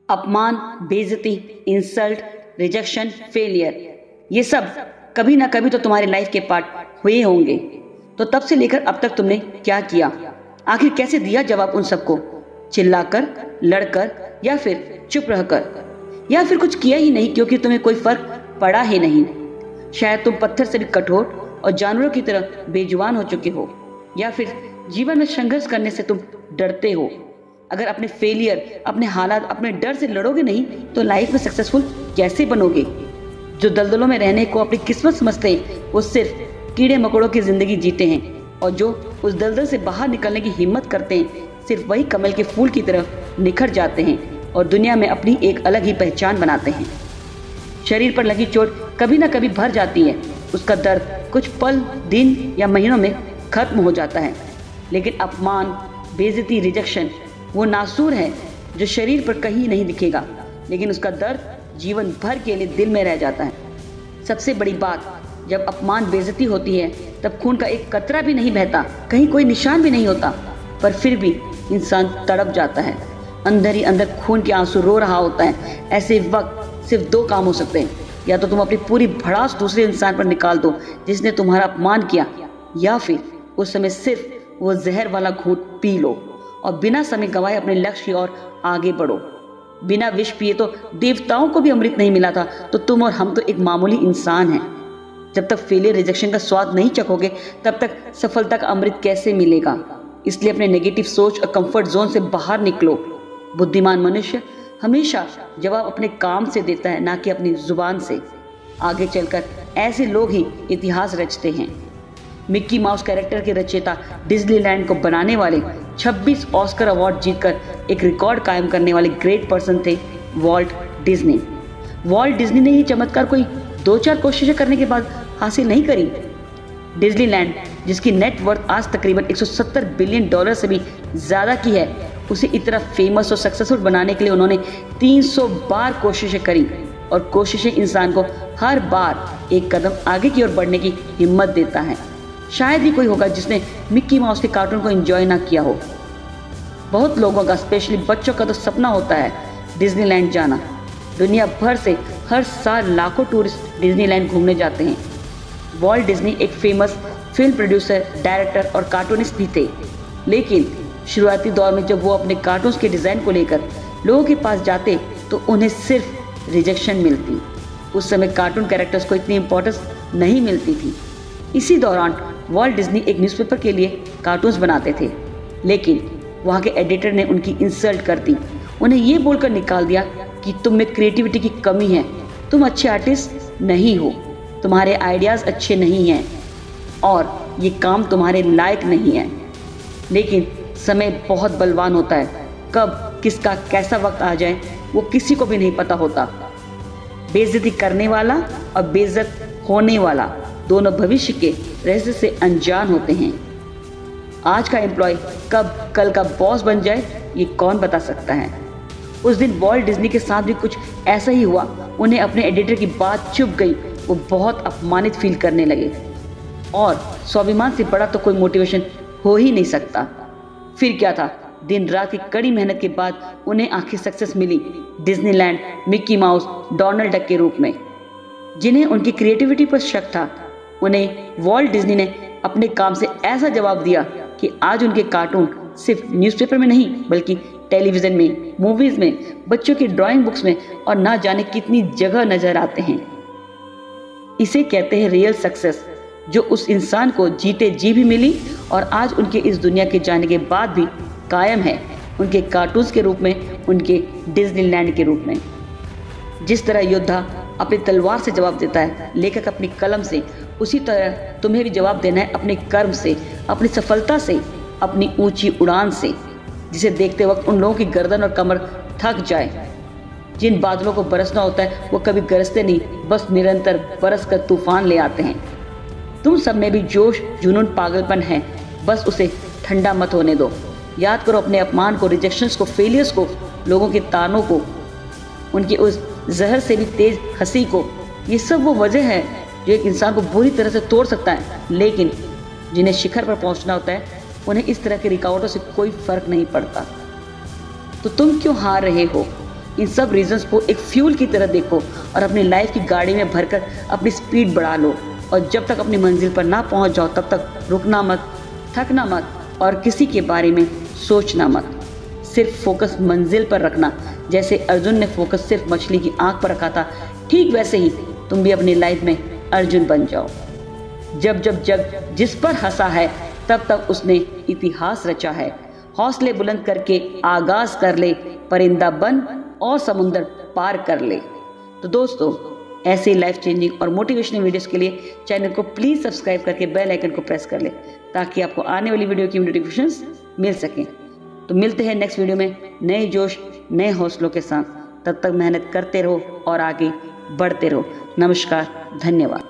अपमान, बेइज्जती, insult, rejection, failure, ये सब कभी ना कभी तो तुम्हारी लाइफ के पार्ट हुए होंगे। तो तब से लेकर अब तक तुमने क्या किया? आखिर कैसे दिया जवाब उन सबको? चिल्लाकर, लड़कर, या फिर चुप रहकर, या फिर कुछ किया ही नहीं क्योंकि तुम्हें कोई फर्क पड़ा ही नहीं? शायद तुम पत्थर से भी कठोर और जानवरों की तरह बेजुबान हो चुके हो, या फिर जीवन में संघर्ष करने से तुम डरते हो। अगर अपने फेलियर, अपने हालात, अपने डर से लड़ोगे नहीं तो लाइफ में सक्सेसफुल कैसे बनोगे? जो दलदलों में रहने को अपनी किस्मत समझते हैं वो सिर्फ कीड़े मकोड़ों की जिंदगी जीते हैं, और जो उस दलदल से बाहर निकलने की हिम्मत करते हैं सिर्फ वही कमल के फूल की तरह निखर जाते हैं और दुनिया में अपनी एक अलग ही पहचान बनाते हैं। शरीर पर लगी चोट कभी ना कभी भर जाती है, उसका दर्द कुछ पल, दिन या महीनों में खत्म हो जाता है, लेकिन अपमान, बेइज्जती, रिजेक्शन वो नासूर है जो शरीर पर कहीं नहीं दिखेगा, लेकिन उसका दर्द जीवन भर के लिए दिल में रह जाता है। सबसे बड़ी बात, जब अपमान, बेइज्जती होती है तब खून का एक कतरा भी नहीं बहता, कहीं कोई निशान भी नहीं होता, पर फिर भी इंसान तड़प जाता है। अंदर ही अंदर खून के आंसू रो रहा होता है। ऐसे वक्त सिर्फ दो काम हो सकते हैं, या तो तुम अपनी पूरी भड़ास दूसरे इंसान पर निकाल दो जिसने तुम्हारा अपमान किया, या फिर उस समय सिर्फ वो जहर वाला घूंट पी लो और बिना समय गंवाए अपने लक्ष्य की ओर आगे बढ़ो। बिना विष पिए तो देवताओं को भी अमृत नहीं मिला था, तो तुम और हम तो एक मामूली इंसान हैं। जब तक फेलियर, रिजेक्शन का स्वाद नहीं चखोगे तब तक सफलता का अमृत कैसे मिलेगा? इसलिए अपने नेगेटिव सोच और कंफर्ट जोन से बाहर निकलो। बुद्धिमान मनुष्य हमेशा जवाब अपने काम से देता है, ना कि अपनी जुबान से। आगे चलकर ऐसे लोग ही इतिहास रचते हैं। मिक्की माउस कैरेक्टर के रचयिता, डिज्नीलैंड को बनाने वाले, 26 ऑस्कर अवार्ड जीतकर एक रिकॉर्ड कायम करने वाले ग्रेट पर्सन थे वॉल्ट डिज्नी। वॉल्ट डिज्नी ने ये चमत्कार कोई 2-4 कोशिशें करने के बाद हासिल नहीं करी। डिज्नीलैंड, जिसकी नेट वर्थ आज तकरीबन $170 बिलियन से भी ज़्यादा की है, उसे इतना फेमस और सक्सेसफुल बनाने के लिए उन्होंने 300 बार कोशिशें करी, और कोशिशें इंसान को हर बार एक कदम आगे की ओर बढ़ने की हिम्मत देता है। शायद ही कोई होगा जिसने मिक्की माउस के कार्टून को एंजॉय ना किया हो। बहुत लोगों का, स्पेशली बच्चों का तो सपना होता है डिज्नीलैंड जाना। दुनिया भर से हर साल लाखों टूरिस्ट डिज्नीलैंड घूमने जाते हैं। वॉल्ट डिज्नी एक फेमस फिल्म प्रोड्यूसर, डायरेक्टर और कार्टूनिस्ट भी थे, लेकिन शुरुआती दौर में जब वो अपने कार्टून्स के डिज़ाइन को लेकर लोगों के पास जाते तो उन्हें सिर्फ रिजेक्शन मिलती। उस समय कार्टून कैरेक्टर्स को इतनी इम्पोर्टेंस नहीं मिलती थी। इसी दौरान वॉल्ट डिज्नी एक न्यूज़पेपर के लिए कार्टून्स बनाते थे, लेकिन वहाँ के एडिटर ने उनकी इंसल्ट कर दी। उन्हें ये बोलकर निकाल दिया कि तुम में क्रिएटिविटी की कमी है, तुम अच्छे आर्टिस्ट नहीं हो, तुम्हारे आइडियाज़ अच्छे नहीं हैं और ये काम तुम्हारे लायक नहीं है। लेकिन समय बहुत बलवान होता है, कब किसका कैसा वक्त आ जाए वो किसी को भी नहीं पता होता। बेइज्जती करने वाला और बेइज्जत होने वाला दोनों भविष्य के रहस्य से अनजान होते हैं। आज का एम्प्लॉय कब कल का बॉस बन जाए ये कौन बता सकता है। उस दिन वॉल्ट डिज्नी के साथ भी कुछ ऐसा ही हुआ। उन्हें अपने एडिटर की बात चुभ गई, वो बहुत अपमानित फील करने लगे, और स्वाभिमान से बड़ा तो कोई मोटिवेशन हो ही नहीं सकता। फिर क्या था, दिन रात की कड़ी मेहनत के बाद उन्हें आखिर सक्सेस मिली, Disneyland, Mickey Mouse, Donald Duck के रूप में। जिन्हें उनकी क्रिएटिविटी पर शक था, उन्हें वॉल्ट डिज्नी ने अपने काम से ऐसा जवाब दिया कि आज उनके कार्टून सिर्फ न्यूज़पेपर में नहीं बल्कि टेलीविज़न में, मूवीज़ में, बच्चों की ड्राइंग बुक्स में और ना जाने कितनी जगह नजर आते हैं। इसे कहते हैं रियल सक्सेस, जो उस इंसान को जीते जी भी मिली और आज उनके इस दुनिया के जाने के बाद भी कायम है, उनके कार्टून्स के रूप में, उनके डिज्नीलैंड के रूप में। जिस तरह योद्धा अपनी तलवार से जवाब देता है, लेखक अपनी कलम से, उसी तरह तुम्हें भी जवाब देना है अपने कर्म से, अपनी सफलता से, अपनी ऊंची उड़ान से, जिसे देखते वक्त उन लोगों की गर्दन और कमर थक जाए। जिन बादलों को बरसना होता है वो कभी गरजते नहीं, बस निरंतर बरस कर तूफान ले आते हैं। तुम सब में भी जोश, जुनून, पागलपन है, बस उसे ठंडा मत होने दो। याद करो अपने अपमान को, रिजेक्शंस को, फेलियर्स को, लोगों के तानों को, उनकी उस जहर से भी तेज हंसी को। ये सब वो वजह है जो एक इंसान को बुरी तरह से तोड़ सकता है, लेकिन जिन्हें शिखर पर पहुंचना होता है उन्हें इस तरह की रुकावटों से कोई फर्क नहीं पड़ता। तो तुम क्यों हार रहे हो? इन सब रीजंस को एक फ्यूल की तरह देखो और अपनी लाइफ की गाड़ी में भरकर अपनी स्पीड बढ़ा लो। और जब तक अपनी मंजिल पर ना पहुंच जाओ तब तक रुकना मत, थकना मत और किसी के बारे में सोचना मत। सिर्फ फोकस मंजिल पर रखना। जैसे अर्जुन ने फोकस सिर्फ मछली की आंख पर रखा था, ठीक वैसे ही तुम भी अपनी लाइफ में अर्जुन बन जाओ। जब जब जग जिस पर हंसा है तब तक उसने इतिहास रचा है। हौसले बुलंद करके आगाज कर ले, परिंदा बन और समुंदर पार कर ले। तो दोस्तों, ऐसे लाइफ चेंजिंग और मोटिवेशनल वीडियोस के लिए चैनल को प्लीज सब्सक्राइब करके बेल आइकन को प्रेस कर ले, ताकि आपको आने वाली वीडियो की नोटिफिकेशंस मिल सकें। तो मिलते हैं नेक्स्ट वीडियो में नए जोश, नए हौसलों के साथ। तब तक मेहनत करते रहो और आगे बढ़ते रहो। नमस्कार, धन्यवाद।